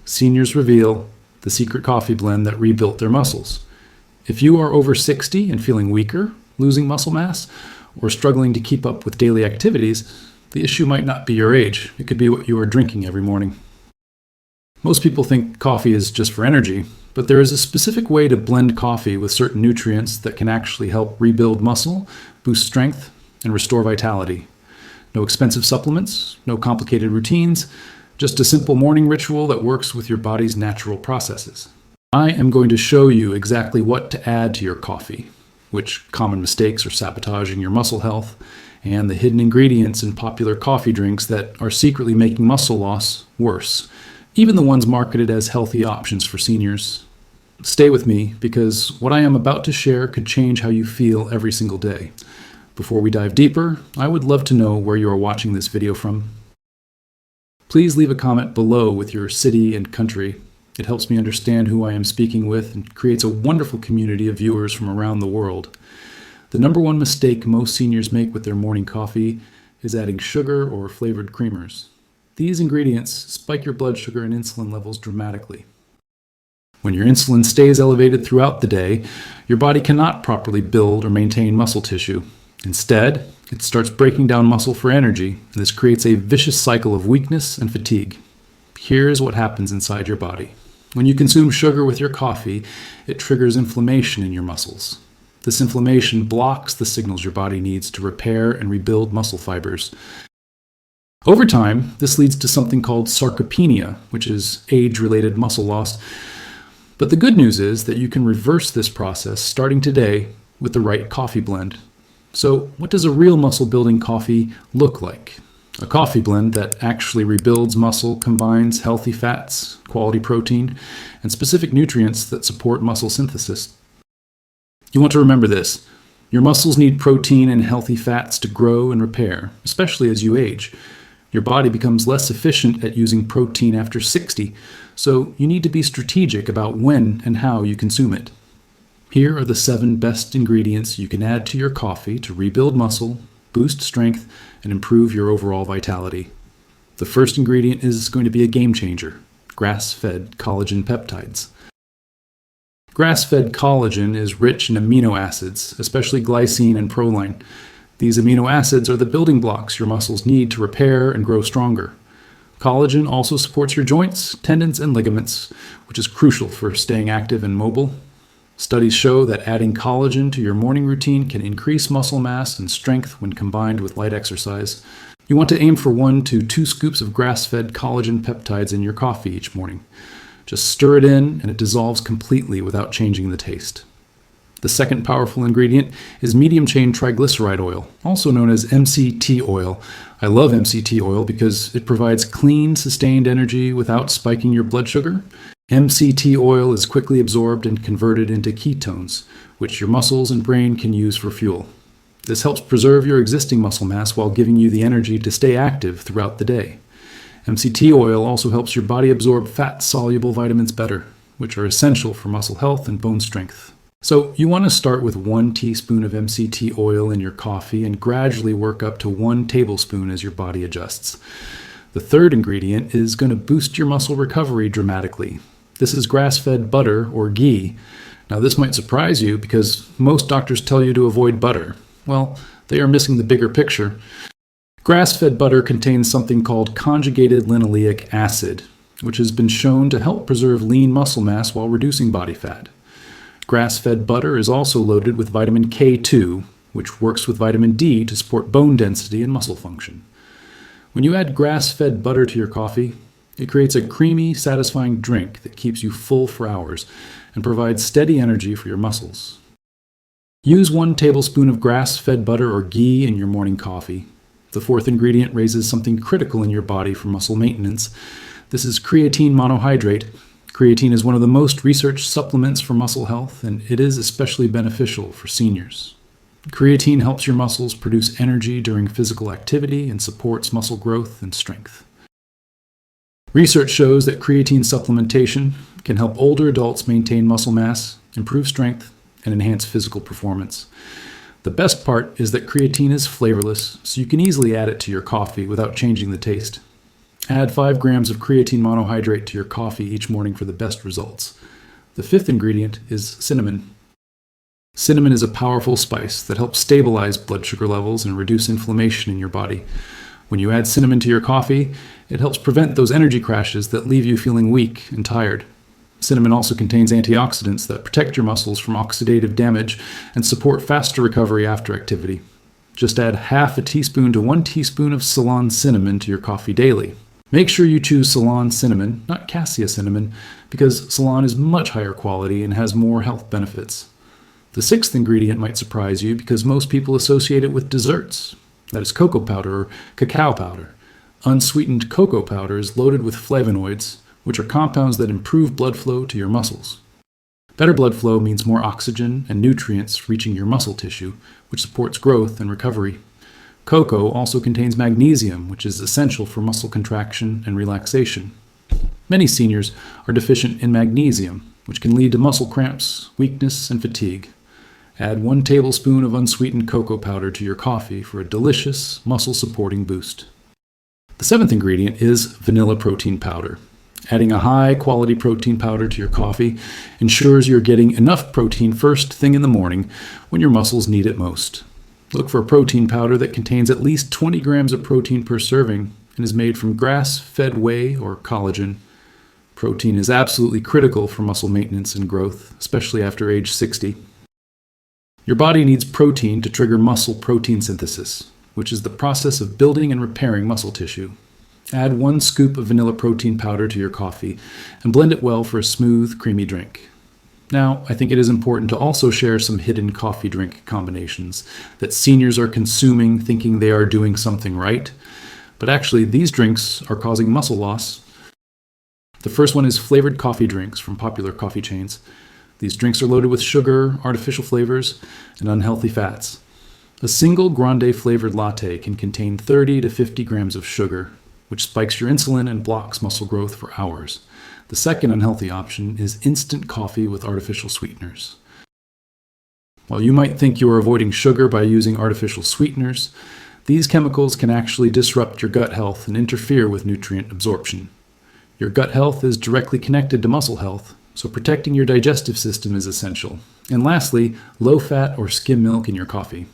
seniors reveal the secret coffee blend that rebuilt their muscles. If you are over 60 and feeling weaker, losing muscle mass, or struggling to keep up with daily activities, the issue might not be your age. It could be what you are drinking every morning. Most people think coffee is just for energy, but there is a specific way to blend coffee with certain nutrients that can actually help rebuild muscle, boost strength, and restore vitality. No expensive supplements, no complicated routines, just a simple morning ritual that works with your body's natural processes. I am going to show you exactly what to add to your coffee, which common mistakes are sabotaging your muscle health, and the hidden ingredients in popular coffee drinks that are secretly making muscle loss worse, even the ones marketed as healthy options for seniors. Stay with me, because what I am about to share could change how you feel every single day. Before we dive deeper, I would love to know where you are watching this video from. Please leave a comment below with your city and country. It helps me understand who I am speaking with and creates a wonderful community of viewers from around the world. The number one mistake most seniors make with their morning coffee is adding sugar or flavored creamers. These ingredients spike your blood sugar and insulin levels dramatically. When your insulin stays elevated throughout the day, your body cannot properly build or maintain muscle tissue. Instead, it starts breaking down muscle for energy, and this creates a vicious cycle of weakness and fatigue. Here's what happens inside your body. When you consume sugar with your coffee, it triggers inflammation in your muscles. This inflammation blocks the signals your body needs to repair and rebuild muscle fibers. Over time, this leads to something called sarcopenia, which is age-related muscle loss. But the good news is that you can reverse this process starting today with the right coffee blend. So, what does a real muscle-building coffee look like? A coffee blend that actually rebuilds muscle combines healthy fats, quality protein, and specific nutrients that support muscle synthesis. You want to remember this. Your muscles need protein and healthy fats to grow and repair, especially as you age. Your body becomes less efficient at using protein after 60, so you need to be strategic about when and how you consume it. Here are the 7 best ingredients you can add to your coffee to rebuild muscle, boost strength, and improve your overall vitality. The first ingredient is going to be a game changer: grass-fed collagen peptides. Grass-fed collagen is rich in amino acids, especially glycine and proline. These amino acids are the building blocks your muscles need to repair and grow stronger. Collagen also supports your joints, tendons, and ligaments, which is crucial for staying active and mobile. Studies show that adding collagen to your morning routine can increase muscle mass and strength when combined with light exercise. You want to aim for 1 to 2 scoops of grass-fed collagen peptides in your coffee each morning. Just stir it in, and it dissolves completely without changing the taste. The second powerful ingredient is medium-chain triglyceride oil, also known as MCT oil. I love MCT oil because it provides clean, sustained energy without spiking your blood sugar. MCT oil is quickly absorbed and converted into ketones, which your muscles and brain can use for fuel. This helps preserve your existing muscle mass while giving you the energy to stay active throughout the day. MCT oil also helps your body absorb fat-soluble vitamins better, which are essential for muscle health and bone strength. So you want to start with 1 teaspoon of MCT oil in your coffee and gradually work up to 1 tablespoon as your body adjusts. The third ingredient is going to boost your muscle recovery dramatically. This is grass-fed butter or ghee. Now this might surprise you because most doctors tell you to avoid butter. Well, they are missing the bigger picture. Grass-fed butter contains something called conjugated linoleic acid, which has been shown to help preserve lean muscle mass while reducing body fat. Grass-fed butter is also loaded with vitamin K2, which works with vitamin D to support bone density and muscle function. When you add grass-fed butter to your coffee, it creates a creamy, satisfying drink that keeps you full for hours and provides steady energy for your muscles. Use 1 tablespoon of grass-fed butter or ghee in your morning coffee. The fourth ingredient raises something critical in your body for muscle maintenance. This is creatine monohydrate. Creatine is one of the most researched supplements for muscle health, and it is especially beneficial for seniors. Creatine helps your muscles produce energy during physical activity and supports muscle growth and strength. Research shows that creatine supplementation can help older adults maintain muscle mass, improve strength, and enhance physical performance. The best part is that creatine is flavorless, so you can easily add it to your coffee without changing the taste. Add 5 grams of creatine monohydrate to your coffee each morning for the best results. The fifth ingredient is cinnamon. Cinnamon is a powerful spice that helps stabilize blood sugar levels and reduce inflammation in your body. When you add cinnamon to your coffee, it helps prevent those energy crashes that leave you feeling weak and tired. Cinnamon also contains antioxidants that protect your muscles from oxidative damage and support faster recovery after activity. Just add half a teaspoon to 1 teaspoon of Ceylon cinnamon to your coffee daily. Make sure you choose Ceylon cinnamon, not cassia cinnamon, because Ceylon is much higher quality and has more health benefits. The sixth ingredient might surprise you because most people associate it with desserts. That is cocoa powder or cacao powder. Unsweetened cocoa powder is loaded with flavonoids, which are compounds that improve blood flow to your muscles. Better blood flow means more oxygen and nutrients reaching your muscle tissue, which supports growth and recovery. Cocoa also contains magnesium, which is essential for muscle contraction and relaxation. Many seniors are deficient in magnesium, which can lead to muscle cramps, weakness, and fatigue. Add 1 tablespoon of unsweetened cocoa powder to your coffee for a delicious, muscle-supporting boost. The seventh ingredient is vanilla protein powder. Adding a high-quality protein powder to your coffee ensures you're getting enough protein first thing in the morning when your muscles need it most. Look for a protein powder that contains at least 20 grams of protein per serving and is made from grass-fed whey or collagen. Protein is absolutely critical for muscle maintenance and growth, especially after age 60. Your body needs protein to trigger muscle protein synthesis, which is the process of building and repairing muscle tissue. Add 1 scoop of vanilla protein powder to your coffee and blend it well for a smooth, creamy drink. Now, I think it is important to also share some hidden coffee drink combinations that seniors are consuming thinking they are doing something right, but actually these drinks are causing muscle loss. The first one is flavored coffee drinks from popular coffee chains. These drinks are loaded with sugar, artificial flavors, and unhealthy fats. A single grande flavored latte can contain 30 to 50 grams of sugar, which spikes your insulin and blocks muscle growth for hours. The second unhealthy option is instant coffee with artificial sweeteners. While you might think you are avoiding sugar by using artificial sweeteners, these chemicals can actually disrupt your gut health and interfere with nutrient absorption. Your gut health is directly connected to muscle health, so protecting your digestive system is essential. And lastly, low-fat or skim milk in your coffee.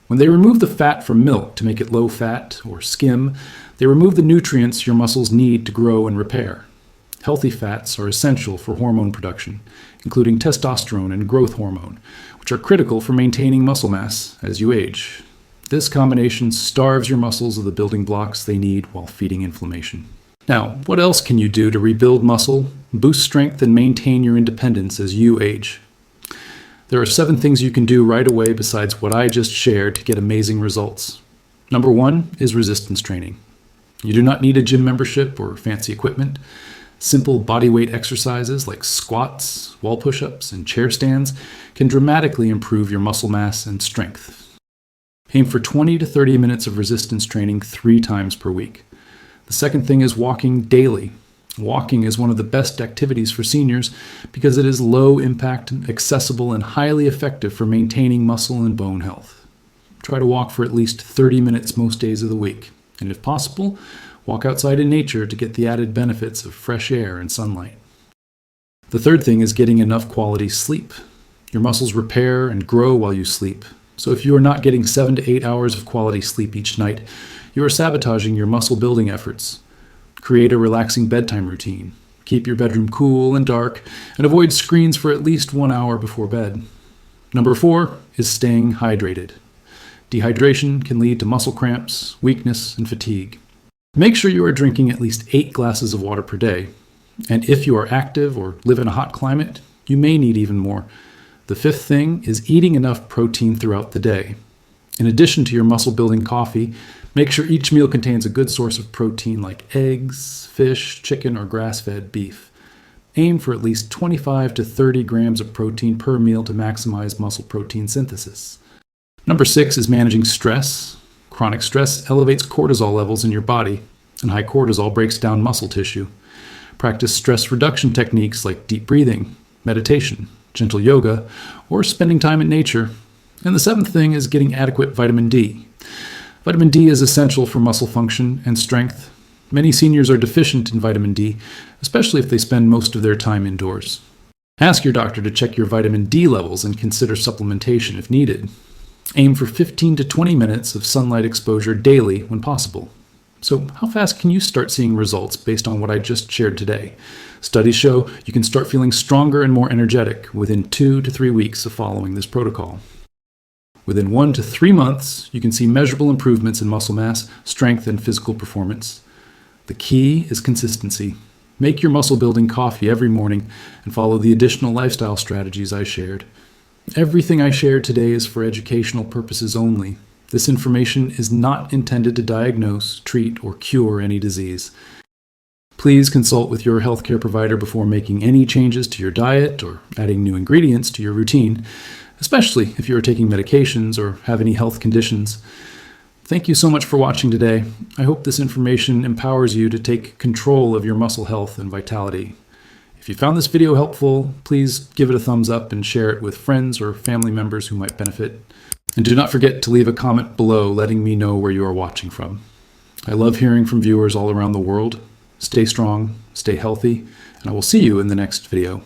When they remove the fat from milk to make it low-fat or skim, they remove the nutrients your muscles need to grow and repair. Healthy fats are essential for hormone production, including testosterone and growth hormone, which are critical for maintaining muscle mass as you age. This combination starves your muscles of the building blocks they need while feeding inflammation. Now, what else can you do to rebuild muscle, boost strength, and maintain your independence as you age? There are 7 things you can do right away besides what I just shared to get amazing results. Number 1 is resistance training. You do not need a gym membership or fancy equipment. Simple bodyweight exercises like squats, wall push-ups, and chair stands can dramatically improve your muscle mass and strength. Aim for 20 to 30 minutes of resistance training 3 times per week. The second thing is walking daily. Walking is one of the best activities for seniors because it is low impact, accessible, and highly effective for maintaining muscle and bone health. Try to walk for at least 30 minutes most days of the week, and if possible, walk outside in nature to get the added benefits of fresh air and sunlight. The third thing is getting enough quality sleep. Your muscles repair and grow while you sleep, so if you are not getting 7 to 8 hours of quality sleep each night, you are sabotaging your muscle building efforts. Create a relaxing bedtime routine. Keep your bedroom cool and dark, and avoid screens for at least 1 hour before bed. Number 4 is staying hydrated. Dehydration can lead to muscle cramps, weakness, and fatigue. Make sure you are drinking at least 8 glasses of water per day. And if you are active or live in a hot climate, you may need even more. The fifth thing is eating enough protein throughout the day. In addition to your muscle-building coffee, make sure each meal contains a good source of protein like eggs, fish, chicken, or grass-fed beef. Aim for at least 25 to 30 grams of protein per meal to maximize muscle protein synthesis. Number 6 is managing stress. Chronic stress elevates cortisol levels in your body, and high cortisol breaks down muscle tissue. Practice stress reduction techniques like deep breathing, meditation, gentle yoga, or spending time in nature. And the 7th thing is getting adequate vitamin D. Vitamin D is essential for muscle function and strength. Many seniors are deficient in vitamin D, especially if they spend most of their time indoors. Ask your doctor to check your vitamin D levels and consider supplementation if needed. Aim for 15 to 20 minutes of sunlight exposure daily when possible. So how fast can you start seeing results based on what I just shared today? Studies show you can start feeling stronger and more energetic within 2 to 3 weeks of following this protocol. Within 1 to 3 months, you can see measurable improvements in muscle mass, strength, and physical performance. The key is consistency. Make your muscle-building coffee every morning and follow the additional lifestyle strategies I shared. Everything I shared today is for educational purposes only. This information is not intended to diagnose, treat, or cure any disease. Please consult with your healthcare provider before making any changes to your diet or adding new ingredients to your routine, especially if you are taking medications or have any health conditions. Thank you so much for watching today. I hope this information empowers you to take control of your muscle health and vitality. If you found this video helpful, please give it a thumbs up and share it with friends or family members who might benefit. And do not forget to leave a comment below letting me know where you are watching from. I love hearing from viewers all around the world. Stay strong, stay healthy, and I will see you in the next video.